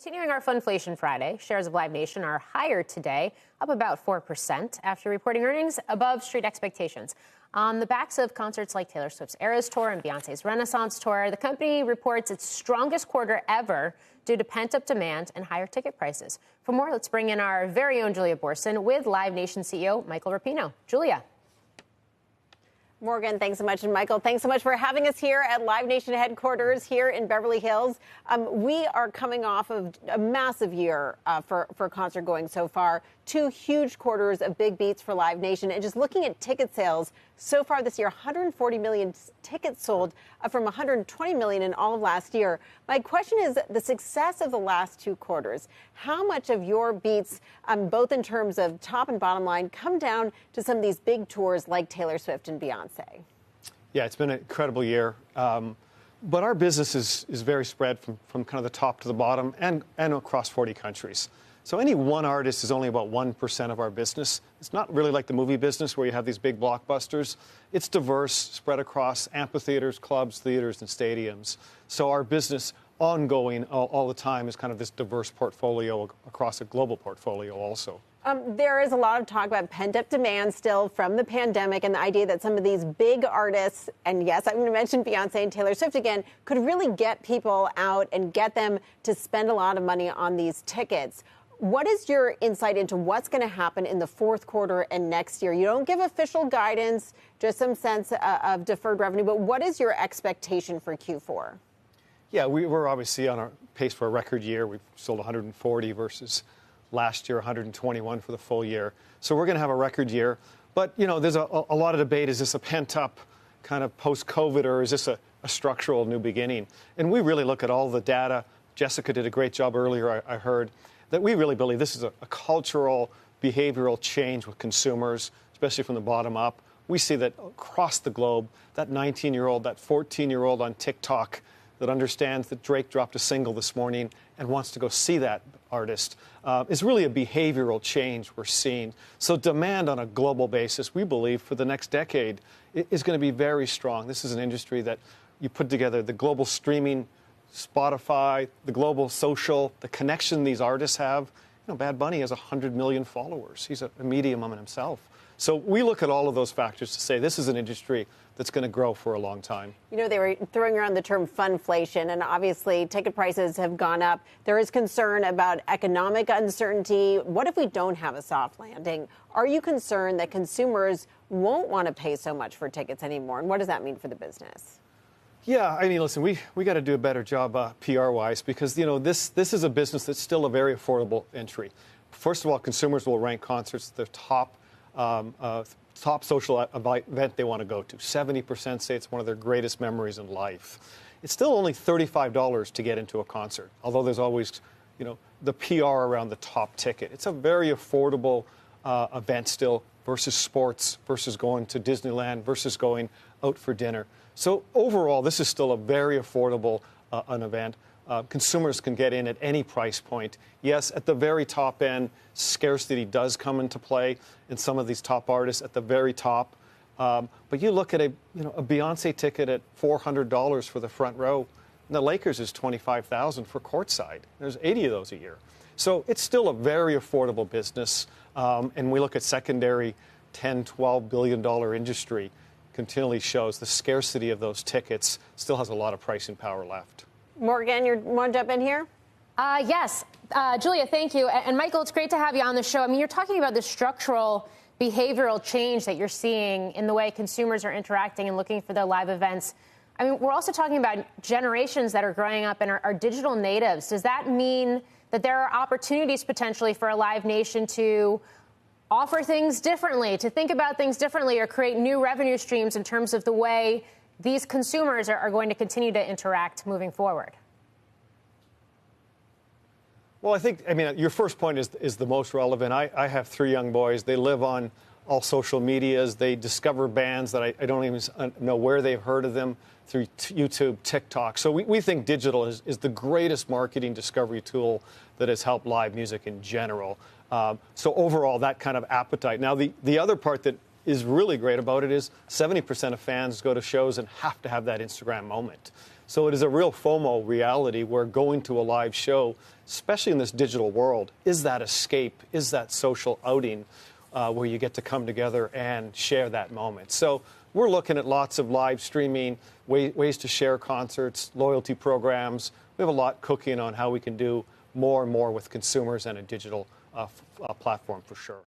Continuing our Funflation Friday, shares of Live Nation are higher today, up about 4% after reporting earnings above street expectations. On the backs of concerts like Taylor Swift's Eras Tour and Beyoncé's Renaissance Tour, the company reports its strongest quarter ever due to pent-up demand and higher ticket prices. For more, let's bring in our very own Julia Borson with Live Nation CEO Michael Rapino. Julia. Morgan, thanks so much. And Michael, thanks so much for having us here at Live Nation headquarters here in Beverly Hills. We are coming off of a massive year for concert going so far. 2 huge quarters of big beats for Live Nation. And just looking at ticket sales so far this year, 140 million tickets sold from 120 million in all of last year. My question is the success of the last 2 quarters. How much of your beats, both in terms of top and bottom line, come down to some of these big tours like Taylor Swift and Beyonce? Yeah, it's been an incredible year. But our business is very spread from kind of the top to the bottom and across 40 countries. So any one artist is only about 1% of our business. It's not really like the movie business where you have these big blockbusters. It's diverse, spread across amphitheaters, clubs, theaters, and stadiums. So our business ongoing all the time is kind of this diverse portfolio across a global portfolio also. There is a lot of talk about pent-up demand still from the pandemic and the idea that some of these big artists, and yes, I'm going to mention Beyonce and Taylor Swift again, could really get people out and get them to spend a lot of money on these tickets. What is your insight into what's going to happen in the fourth quarter and next year? You don't give official guidance, just some sense of deferred revenue, but what is your expectation for Q4? Yeah, we're obviously on a pace for a record year. We've sold 140 versus last year, 121 for the full year. So we're going to have a record year. But, you know, there's a lot of debate. Is this a pent-up kind of post-COVID, or is this a structural new beginning? And we really look at all the data. Jessica did a great job earlier, I heard, that we really believe this is a cultural, behavioral change with consumers, especially from the bottom up. We see that across the globe, that 19-year-old, that 14-year-old on TikTok that understands that Drake dropped a single this morning and wants to go see that artist is really a behavioral change we're seeing. So demand on a global basis, we believe, for the next decade is going to be very strong. This is an industry that you put together the global streaming, Spotify, the global social, the connection these artists have. You know, Bad Bunny has 100 million followers. He's a medium in himself. So we look at all of those factors to say this is an industry that's going to grow for a long time. You know, they were throwing around the term funflation, and obviously ticket prices have gone up. There is concern about economic uncertainty. What if we don't have a soft landing? Are you concerned that consumers won't want to pay so much for tickets anymore? And what does that mean for the business? Yeah, I mean, listen, we got to do a better job PR-wise because, you know, this is a business that's still a very affordable entry. First of all, consumers will rank concerts the top social event they want to go to. 70% say it's one of their greatest memories in life. It's still only $35 to get into a concert, although there's always, you know, the PR around the top ticket. It's a very affordable event still versus sports, versus going to Disneyland, versus going out for dinner. So overall, this is still a very affordable an event. Consumers can get in at any price point. Yes, at the very top end, scarcity does come into play in some of these top artists at the very top. But you look at a Beyonce ticket at $400 for the front row, and the Lakers is $25,000 for courtside. There's 80 of those a year. So it's still a very affordable business. And we look at secondary $10, $12 billion industry continually shows the scarcity of those tickets still has a lot of pricing power left. Morgan, you want to jump in here? Yes. Julia, thank you. And Michael, it's great to have you on the show. I mean, you're talking about the structural behavioral change that you're seeing in the way consumers are interacting and looking for their live events. I mean, we're also talking about generations that are growing up and are digital natives. Does that mean that there are opportunities potentially for a Live Nation to offer things differently, to think about things differently, or create new revenue streams in terms of the way these consumers are going to continue to interact moving forward? Well, I mean, your first point is the most relevant. I have 3 young boys. They live on all social medias. They discover bands that I don't even know where they've heard of them through YouTube, TikTok. So we think digital is the greatest marketing discovery tool that has helped live music in general. So overall, that kind of appetite. Now, the other part that is really great about it is 70% of fans go to shows and have to have that Instagram moment. So it is a real FOMO reality where going to a live show, especially in this digital world, is that escape, is that social outing where you get to come together and share that moment. So we're looking at lots of live streaming, ways to share concerts, loyalty programs. We have a lot cooking on how we can do more and more with consumers and a digital platform for sure.